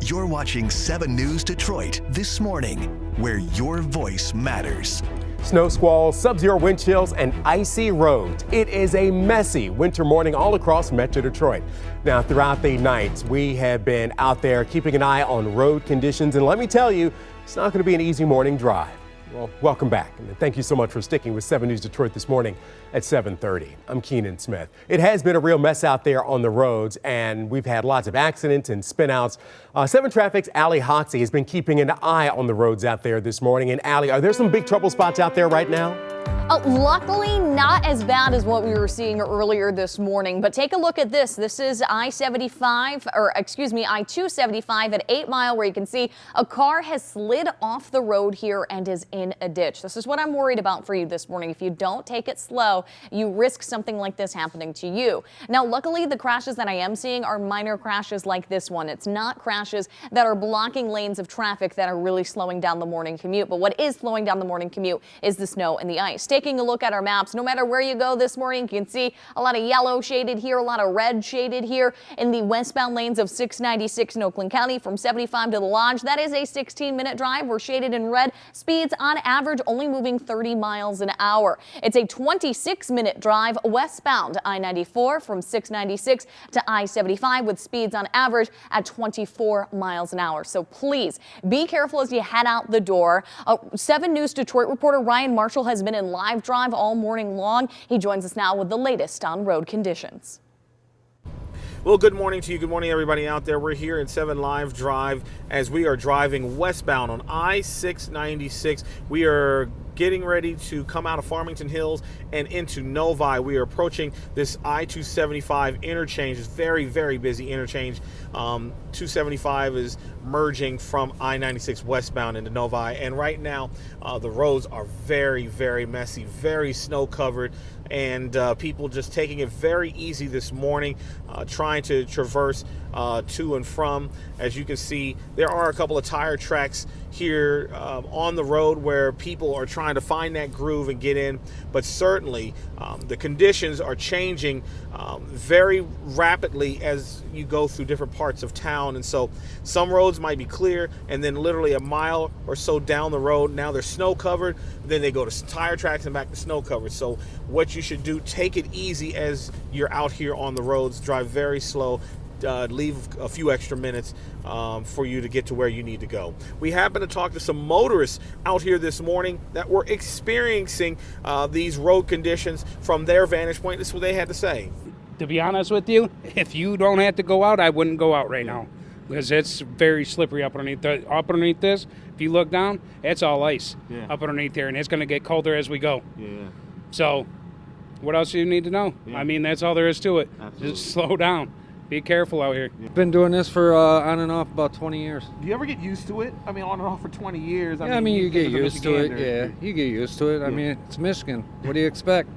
You're watching 7 News Detroit this morning, where your voice matters. Snow squalls, sub-zero wind chills, and icy roads. It is a messy winter morning all across Metro Detroit. Now, throughout the night, we have been out there keeping an eye on road conditions, and let me tell you, it's not going to be an easy morning drive. Well, welcome back, and thank you so much for sticking with 7 News Detroit this morning at 7:30. I'm Keenan Smith. It has been a real mess out there on the roads, and we've had lots of accidents and spinouts. 7 Traffic's Allie Hoxie has been keeping an eye on the roads out there this morning. And Allie, are there some big trouble spots out there right now? Luckily, not as bad as what we were seeing earlier this morning, but take a look at this. This is I-275 at 8 Mile, where you can see a car has slid off the road here and is in a ditch. This is what I'm worried about for you this morning. If you don't take it slow, you risk something like this happening to you. Now, luckily, the crashes that I am seeing are minor crashes like this one. It's not crashes that are blocking lanes of traffic that are really slowing down the morning commute. But what is slowing down the morning commute is the snow and the ice. Taking a look at our maps, no matter where you go this morning, you can see a lot of yellow shaded here, a lot of red shaded here in the westbound lanes of 696 in Oakland County from 75 to the Lodge. That is a 16-minute drive. We're shaded in red. Speeds on average only moving 30 miles an hour. It's a 26-minute drive westbound I-94 from 696 to I-75 with speeds on average at 24 miles an hour. So please be careful as you head out the door. 7 News Detroit reporter Ryan Marshall has been in live drive all morning long. He joins us now with the latest on road conditions. Well, good morning to you. Good morning, everybody out there. We're here in 7 Live Drive as we are driving westbound on I-696. We are getting ready to come out of Farmington Hills and into Novi. We are approaching this I-275 interchange. It's very, very busy interchange. 275 is merging from I-96 westbound into Novi, and right now the roads are very, very messy, very snow covered, and people just taking it very easy this morning, trying to traverse to and from. As you can see, there are a couple of tire tracks here on the road where people are trying to find that groove and get in, but certainly the conditions are changing very rapidly as you go through different parts of town. And so some roads might be clear, and then literally a mile or so down the road, now they're snow covered, then they go to tire tracks and back to snow covered. So what you should do, take it easy as you're out here on the roads, drive very slow. Leave a few extra minutes for you to get to where you need to go. We happen to talk to some motorists out here this morning that were experiencing these road conditions from their vantage point. This is what they had to say. To be honest with you, if you don't have to go out, I wouldn't go out right now because it's very slippery up underneath this. If you look down, it's all ice up underneath there, and it's going to get colder as we go. Yeah. So what else do you need to know? Yeah. I mean, that's all there is to it. Absolutely. Just slow down. Be careful out here. Been doing this for on and off about 20 years. Do you ever get used to it? I mean, on and off for 20 years. I mean, you get used to it. Yeah, you get used to it. I mean, it's Michigan. What do you expect?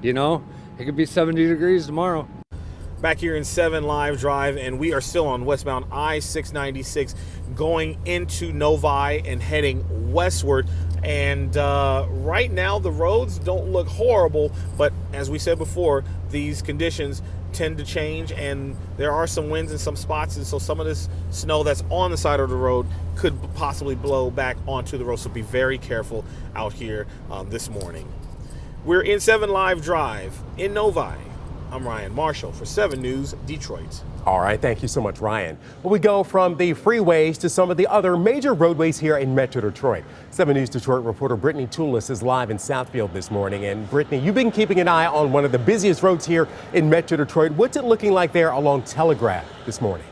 You know, it could be 70 degrees tomorrow. Back here in 7 Live Drive, and we are still on westbound I-696 going into Novi and heading westward. And right now the roads don't look horrible, but as we said before, these conditions tend to change, and there are some winds in some spots, and so some of this snow that's on the side of the road could possibly blow back onto the road, so be very careful out here this morning. We're in 7 Live Drive in Novi. I'm Ryan Marshall for 7 News Detroit. All right, thank you so much, Ryan. Well, we go from the freeways to some of the other major roadways here in Metro Detroit. 7 News Detroit reporter Brittany Toulis is live in Southfield this morning. And Brittany, you've been keeping an eye on one of the busiest roads here in Metro Detroit. What's it looking like there along Telegraph this morning?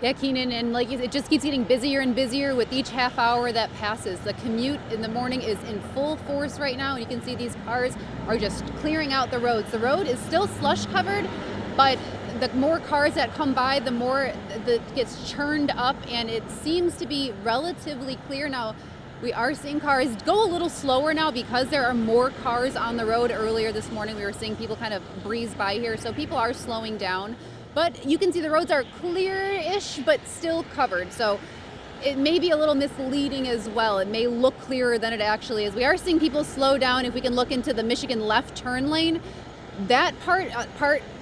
Yeah, Keenan, and like it just keeps getting busier and busier with each half hour that passes. The commute in the morning is in full force right now, and you can see these cars are just clearing out the roads. The road is still slush covered, but the more cars that come by, the more that gets churned up, and it seems to be relatively clear now. We are seeing cars go a little slower now because there are more cars on the road. Earlier this morning, we were seeing people kind of breeze by here, so people are slowing down. But you can see the roads are clear-ish, but still covered. So it may be a little misleading as well. It may look clearer than it actually is. We are seeing people slow down. If we can look into the Michigan left turn lane, That part,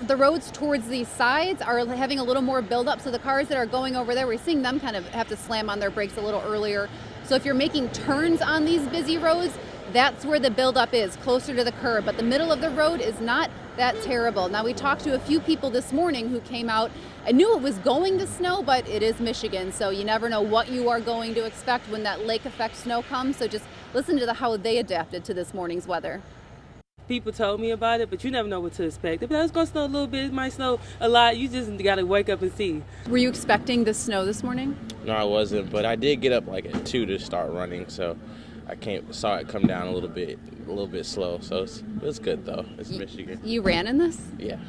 the roads towards the sides are having a little more buildup. So the cars that are going over there, we're seeing them kind of have to slam on their brakes a little earlier. So if you're making turns on these busy roads, that's where the buildup is, closer to the curb. But the middle of the road is not that terrible. Now, we talked to a few people this morning who came out and knew it was going to snow, but it is Michigan, so you never know what you are going to expect when that lake effect snow comes. So just listen to how they adapted to this morning's weather. People told me about it, but you never know what to expect. If it's going to snow a little bit, it might snow a lot. You just got to wake up and see. Were you expecting the snow this morning? No, I wasn't, but I did get up like at 2 to start running, so I saw it come down a little bit slow. So it's good though. It's Michigan. You ran in this? Yeah,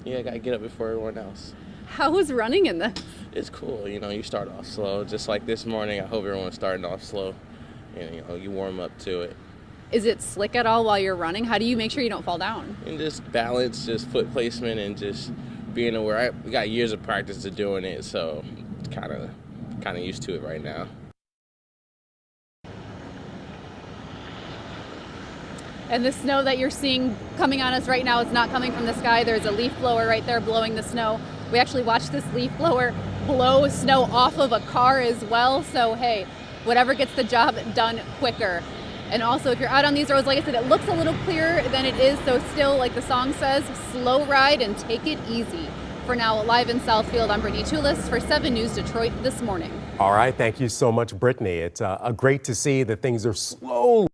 I got to get up before everyone else. How was running in this? It's cool. You start off slow, just like this morning. I hope everyone's starting off slow, and you warm up to it. Is it slick at all while you're running? How do you make sure you don't fall down? And just balance, just foot placement, and just being aware. We got years of practice to doing it, so kind of used to it right now. And the snow that you're seeing coming on us right now is not coming from the sky. There's a leaf blower right there blowing the snow. We actually watched this leaf blower blow snow off of a car as well. So hey, whatever gets the job done quicker. And also, if you're out on these roads, like I said, it looks a little clearer than it is. So still, like the song says, slow ride and take it easy. For now, live in Southfield, I'm Brittany Toulis for 7 News Detroit this morning. All right. Thank you so much, Brittany. It's great to see that things are slowly